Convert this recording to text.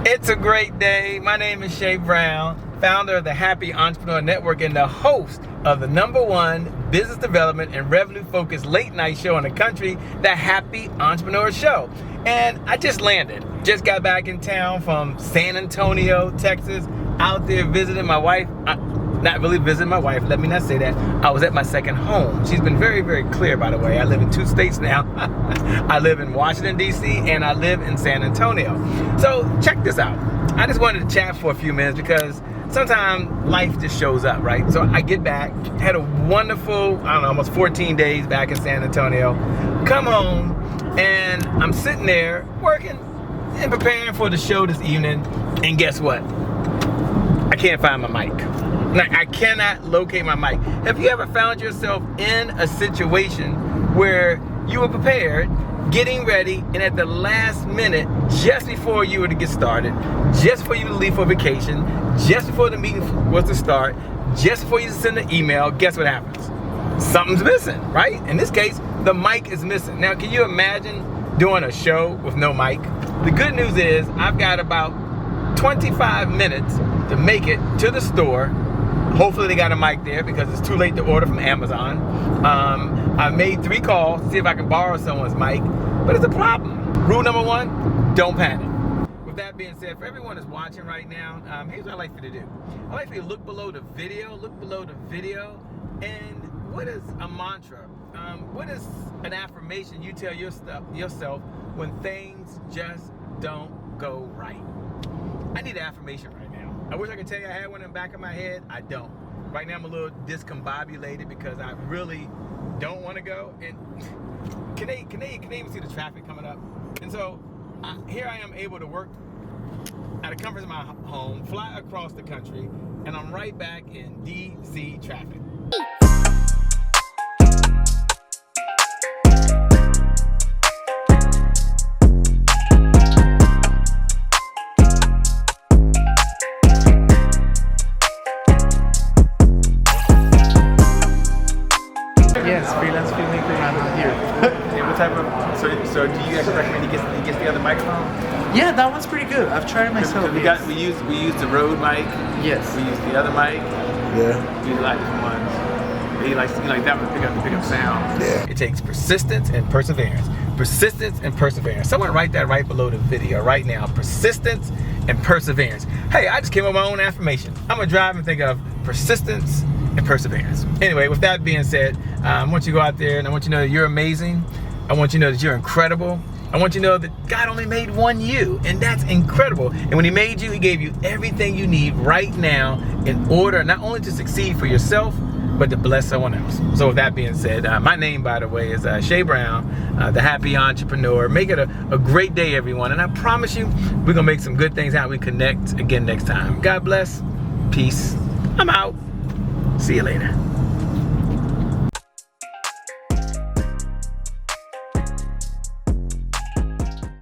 It's a great day. My name is Shay Brown, founder of the Happy Entrepreneur Network and the host of the #1 business development and revenue-focused late-night show in the country, the Happy Entrepreneur Show. And I just landed. Just got back in town from San Antonio, Texas, out there visiting my wife. Not really visiting my wife, let me not say that. I was at my second home. She's been very, very clear, by the way. I live in 2 states now. I live in Washington, D.C., and I live in San Antonio. So check this out. I just wanted to chat for a few minutes because sometimes life just shows up, right? So I get back, had a wonderful, I don't know, almost 14 days back in San Antonio. Come home, and I'm sitting there working and preparing for the show this evening, and guess what? I can't find my mic. Like, I cannot locate my mic. Have you ever found yourself in a situation where you were prepared, getting ready, and at the last minute, just before you were to get started, just before you to leave for vacation, just before the meeting was to start, just before you send an email, guess what happens? Something's missing, right? In this case, the mic is missing. Now, can you imagine doing a show with no mic? The good news is I've got about 25 minutes to make it to the store. Hopefully they got a mic there because it's too late to order from Amazon. I made 3 calls to see if I can borrow someone's mic, but it's a problem. Rule number 1, don't panic. With that being said, for everyone that's watching right now, here's what I'd like for you to do. I'd like for you to look below the video, and what is a mantra? What is an affirmation you tell yourself when things just don't go right? I need an affirmation right now. I wish I could tell you I had one in the back of my head. I don't. Right now I'm a little discombobulated because I really don't want to go. And can they even see the traffic coming up? And so here I am able to work at the comfort of my home, fly across the country, and I'm right back in DC traffic. Yes, freelance filmmaker and I'm here. And what type of, so do you actually recommend he gets the other microphone? Yeah, that one's pretty good. I've tried it myself. We use the Rode mic. Yes. We use the other mic. Yeah. We like different ones. He likes that one to pick up sound. Yeah. It takes persistence and perseverance. Persistence and perseverance. Someone write that right below the video right now. Persistence and perseverance. Hey, I just came up with my own affirmation. I'm gonna drive and think of persistence and perseverance. Anyway, with that being said, I want you to go out there and I want you to know that you're amazing. I want you to know that you're incredible. I want you to know that God only made one you, and that's incredible. And when he made you, he gave you everything you need right now in order not only to succeed for yourself, but to bless someone else. So with that being said, my name, by the way, is Shay Brown, the Happy Entrepreneur. Make it a great day, everyone. And I promise you, we're gonna make some good things happen. We connect again next time. God bless, peace, I'm out. See you later.